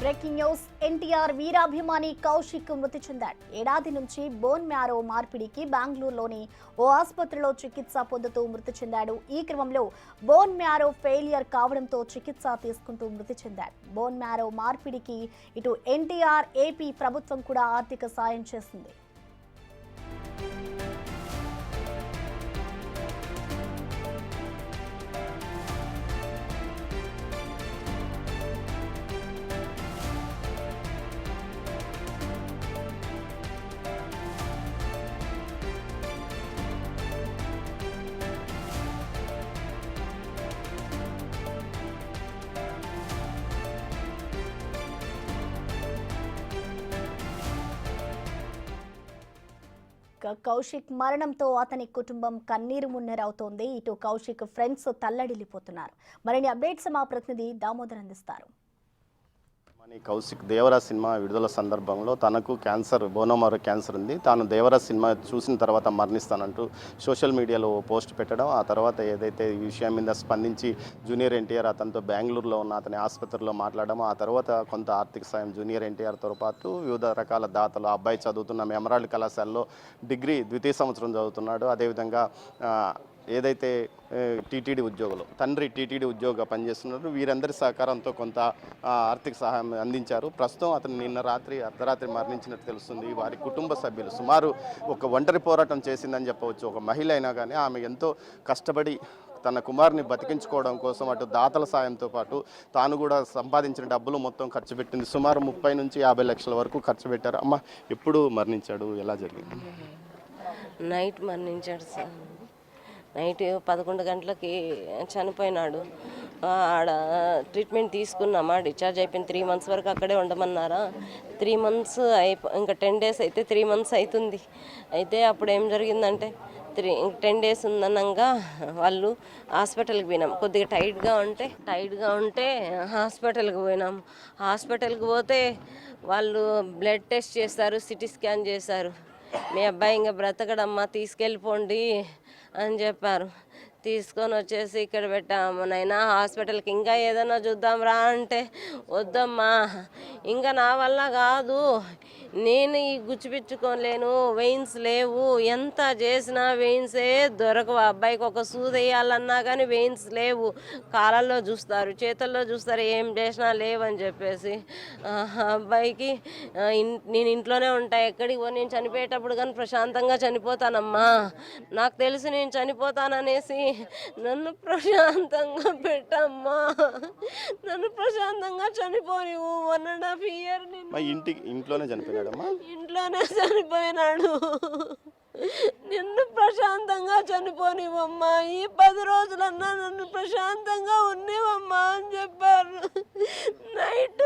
Breaking news. NTR వీరాభిమాని కౌశిక్ మృతి చెందాడు. ఏడాది నుంచి బోన్ మ్యారో మార్పిడికి బెంగళూరులోని ఓ ఆసుపత్రిలో చికిత్స పొందుతూ మృతి చెందాడు. ఈ క్రమంలో బోన్ మ్యారో ఫెయిలియర్ కావడంతో చికిత్స తీసుకుంటూ మృతి చెందాడు. బోన్ మ్యారో మార్పిడికి ఇటు ఎన్టీఆర్, ఏపీ ప్రభుత్వం కూడా ఆర్థిక సాయం చేసింది. కౌశిక్ మరణంతో అతని కుటుంబం కన్నీరు మున్నెరవుతోంది. ఇటు కౌశిక్ ఫ్రెండ్స్ తల్లడిల్లిపోతున్నారు. మరిన్ని అప్డేట్స్ మా ప్రతినిధి దామోదర్ అందిస్తారు. కౌశిక్ దేవరా సినిమా విడుదల సందర్భంలో తనకు బోనోమారో క్యాన్సర్ ఉంది, తాను దేవరా సినిమా చూసిన తర్వాత మరణిస్తానంటూ సోషల్ మీడియాలో పోస్ట్ పెట్టడం, ఆ తర్వాత ఏదైతే ఈ విషయం మీద స్పందించి జూనియర్ ఎన్టీఆర్ అతనితో బెంగళూరులో ఉన్న అతని ఆసుపత్రిలో మాట్లాడడం, ఆ తర్వాత కొంత ఆర్థిక సాయం జూనియర్ ఎన్టీఆర్తో పాటు వివిధ రకాల దాతలు, అబ్బాయి చదువుతున్న ఎమరాల్డ్ కళాశాలలో డిగ్రీ ద్వితీయ సంవత్సరం చదువుతున్నాడు. అదేవిధంగా ఏదైతే టీటీడీ ఉద్యోగులు, తండ్రి టీటీడీ ఉద్యోగ పనిచేస్తున్నారు, వీరందరి సహకారంతో కొంత ఆర్థిక సహాయం అందించారు. ప్రస్తుతం అతను నిన్న అర్ధరాత్రి మరణించినట్టు తెలుస్తుంది. వారి కుటుంబ సభ్యులు సుమారు ఒక ఒంటరి పోరాటం చేసిందని చెప్పవచ్చు. ఒక మహిళ అయినా కానీ ఆమె ఎంతో కష్టపడి తన కుమారుని బతికించుకోవడం కోసం అటు దాతల సాయంతో పాటు తాను కూడా సంపాదించిన డబ్బులు మొత్తం ఖర్చు పెట్టింది. సుమారు 30 నుంచి 50 లక్షల వరకు ఖర్చు పెట్టారు. అమ్మ, ఎప్పుడు మరణించాడు, ఎలా జరిగింది? నైట్ మరణించాడు సార్. నైట్ 11 గంటలకి చనిపోయినాడు. ఆడ ట్రీట్మెంట్ తీసుకున్నామా, డిశ్చార్జ్ అయిపోయిన 3 మంత్స్ వరకు అక్కడే ఉండమన్నారా. 3 మంత్స్ ఇంకా 10 డేస్ అయితే 3 మంత్స్ అవుతుంది. అయితే అప్పుడు ఏం జరిగిందంటే 10 డేస్ ఉందనంగా వాళ్ళు హాస్పిటల్కి పోయినాం. కొద్దిగా టైట్గా ఉంటే హాస్పిటల్కి పోయినాం. హాస్పిటల్కి పోతే వాళ్ళు బ్లడ్ టెస్ట్ చేస్తారు, సిటీ స్కాన్ చేశారు. మీ అబ్బాయి ఇంకా బ్రతకడమ్మా, తీసుకెళ్ళిపోండి అని చెప్పారు. తీసుకొని వచ్చేసి ఇక్కడ పెట్టాము. నైనా హాస్పిటల్కి ఇంకా ఏదైనా చూద్దాం రా అంటే, వద్దమ్మా ఇంకా నా వల్ల కాదు, నేను ఈ గుచ్చిపిచ్చుకోలేను, వెయిన్స్ లేవు, ఎంత చేసినా వెయిన్సే దొరకవు. అబ్బాయికి ఒక సూది వేయాలన్నా కానీ వెయిన్స్ లేవు. కాళ్ళల్లో చూస్తారు, చేతుల్లో చూస్తారు, ఏం చేసినా లేవని చెప్పేసి అబ్బాయికి నేను ఇంట్లోనే ఉంటా, ఎక్కడికి పో, నేను చనిపోయేటప్పుడు కానీ ప్రశాంతంగా చనిపోతానమ్మా, నాకు తెలుసు నేను చనిపోతాననేసి నన్ను ప్రశాంతంగా పెట్టమ్మా, నన్ను ప్రశాంతంగా చనిపోనివ్వు. 1.5 year ఇంట్లోనే చనిపోయినాడు. నిన్ను ప్రశాంతంగా చనిపోనివమ్మా, ఈ 10 రోజులన్నా నన్ను ప్రశాంతంగా ఉన్నివమ్మా అని చెప్పారు. నైట్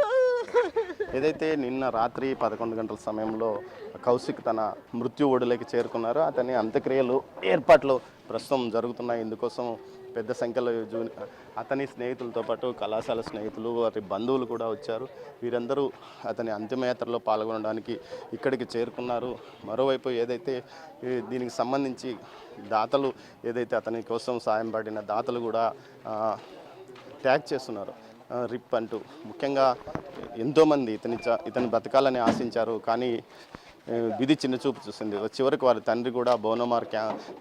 ఏదైతే నిన్న రాత్రి 11 గంటల సమయంలో కౌశిక్ తన మృత్యు ఒడిలోకి చేరుకున్నారో అతని అంత్యక్రియలు ఏర్పాట్లు ప్రస్తుతం జరుగుతున్నాయి. ఇందుకోసం పెద్ద సంఖ్యలో అతని స్నేహితులతో పాటు కళాశాల స్నేహితులు, వారి బంధువులు కూడా వచ్చారు. వీరందరూ అతని అంతిమయాత్రలో పాల్గొనడానికి ఇక్కడికి చేరుకున్నారు. మరోవైపు ఏదైతే దీనికి సంబంధించి దాతలు, ఏదైతే అతని కోసం సాయం పడిన దాతలు కూడా ట్యాగ్ చేస్తున్నారు రిప్ అంటూ. ముఖ్యంగా ఎంతోమంది ఇతని బతకాలని ఆశించారు, కానీ విధి చిన్నచూపు చూసింది. చివరికి వారి తండ్రి కూడా బోనోమార్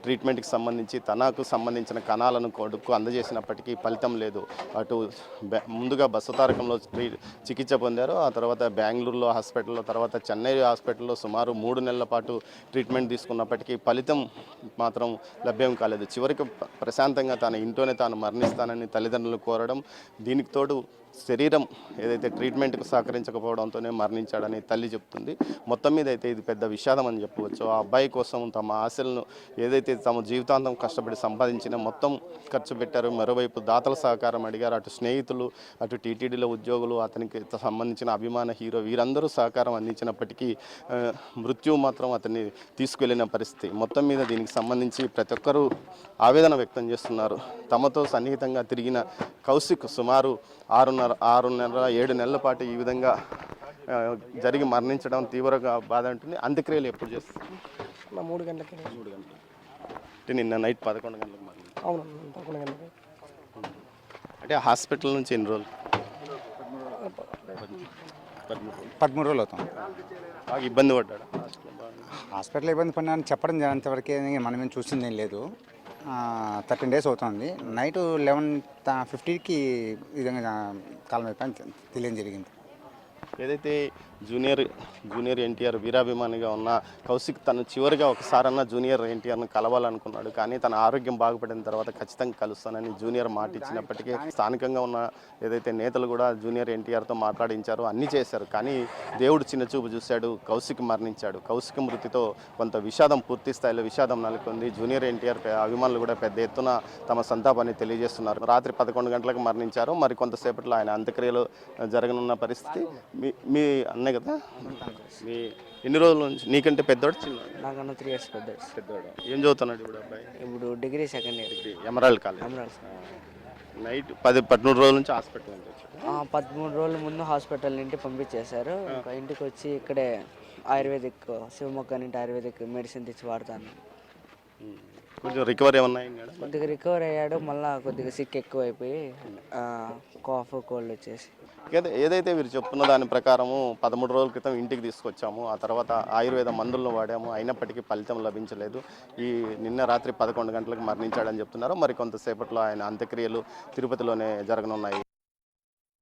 ట్రీట్మెంట్కి సంబంధించి తనకు సంబంధించిన కణాలను కొడుకు అందజేసినప్పటికీ ఫలితం లేదు. అటు ముందుగా బసవతారకంలో చికిత్స పొందారు, ఆ తర్వాత బెంగళూరులో హాస్పిటల్లో, తర్వాత చెన్నై హాస్పిటల్లో సుమారు 3 నెలల పాటు ట్రీట్మెంట్ తీసుకున్నప్పటికీ ఫలితం మాత్రం లభ్యం కాలేదు. చివరికి ప్రశాంతంగా తన ఇంట్లోనే తాను మరణిస్తానని తల్లిదండ్రులు కోరడం, దీనికి తోడు శరీరం ఏదైతే ట్రీట్మెంట్కు సహకరించకపోవడంతోనే మరణించాడని తల్లి చెప్తుంది. మొత్తం మీద అయితే ఇది పెద్ద విషాదం అని చెప్పవచ్చు. ఆ అబ్బాయి కోసం తమ ఆశలను ఏదైతే తమ జీవితాంతం కష్టపడి సంపాదించిన మొత్తం ఖర్చు పెట్టారు. మరోవైపు దాతల సహకారం అడిగారు. అటు స్నేహితులు, అటు టీటీడీలో ఉద్యోగులు, అతనికి సంబంధించిన అభిమాన హీరో, వీరందరూ సహకారం అందించినప్పటికీ మృత్యువు మాత్రం అతన్ని తీసుకువెళ్ళిన పరిస్థితి. మొత్తం మీద దీనికి సంబంధించి ప్రతి ఒక్కరూ ఆవేదన వ్యక్తం చేస్తున్నారు. తమతో సన్నిహితంగా తిరిగిన కౌశిక్ సుమారు 6.5-7 నెలల పాటు ఈ విధంగా జరిగి మరణించడం తీవ్రంగా బాధ ఉంటుంది. అంత్యక్రియలు ఎప్పుడు చేస్తారు? 3 గంటలకి. అంటే నిన్న నైట్ 11 గంటలకు మరణించారు. అవును, 11 గంటలకి. అంటే హాస్పిటల్ నుంచి ఎన్ని రోజులు? 13 రోజులు అవుతాం. బాగా ఇబ్బంది పడ్డాడు. హాస్పిటల్ ఇబ్బంది పడినా చెప్పడం అంతవరకే, మనం ఏం చూసింది ఏం లేదు. 13 డేస్ అవుతుంది. నైట్ 11:50కి ఈ విధంగా కాలం అయిపోయింది తెలియని జరిగింది. ఏదైతే జూనియర్ ఎన్టీఆర్ వీరాభిమానిగా ఉన్న కౌశిక్ తను చివరిగా ఒకసారన్నా జూనియర్ ఎన్టీఆర్ను కలవాలనుకున్నాడు. కానీ తన ఆరోగ్యం బాగుపడిన తర్వాత ఖచ్చితంగా కలుస్తానని జూనియర్ మాట ఇచ్చినప్పటికీ స్థానికంగా ఉన్న ఏదైతే నేతలు కూడా జూనియర్ ఎన్టీఆర్తో మాట్లాడించారో అన్నీ చేశారు. కానీ దేవుడు చిన్నచూపు చూశాడు, కౌశిక్ మరణించాడు. కౌశిక్ మృతితో కొంత విషాదం, పూర్తి స్థాయిలో విషాదం నెలకొంది. జూనియర్ ఎన్టీఆర్ అభిమానులు కూడా పెద్ద ఎత్తున తమ సంతాపాన్ని తెలియజేస్తున్నారు. రాత్రి 11 గంటలకు మరణించారు. మరి కొంతసేపట్లో ఆయన అంత్యక్రియలు జరగనున్న పరిస్థితి. మీ అన్నే కదా, మీ ఎన్ని రోజుల నుంచి? నీకంటే పెద్దోడు చిన్న? నాకన్నా 3 years పెద్దోడు. ఏం చదువుతున్నాడు ఇప్పుడు అబ్బాయి? ఇప్పుడు degree second year. Emerald college. Night 13 రోజుల నుంచి హాస్పిటల్ నుంచి వచ్చాడు. 13 రోజుల ముందు హాస్పిటల్ నుండి పంపించేశారు. ఇంకా ఇంటికి వచ్చి ఇక్కడే ఆయుర్వేదిక్ శివమొగ్గ నుండి ఆయుర్వేదిక్ మెడిసిన్ తెచ్చి వాడతాను. కొంచెం రికవరీ ఏమన్నా అయిందా? కొద్దిగా రికవర్ అయ్యాడు. మళ్ళీ కొద్దిగా సిక్ ఎక్కువైపోయి కాఫ్ కోల్డ్ వచ్చేసి. ఏదైతే మీరు చెప్తున్న దాని ప్రకారము 13 రోజుల క్రితం ఇంటికి తీసుకొచ్చాము. ఆ తర్వాత ఆయుర్వేద మందులను వాడాము. అయినప్పటికీ ఫలితం లభించలేదు. నిన్న రాత్రి 11 గంటలకు మరణించాడని చెప్తున్నారు. మరి కొంతసేపట్లో ఆయన అంత్యక్రియలు తిరుపతిలోనే జరగనున్నాయి.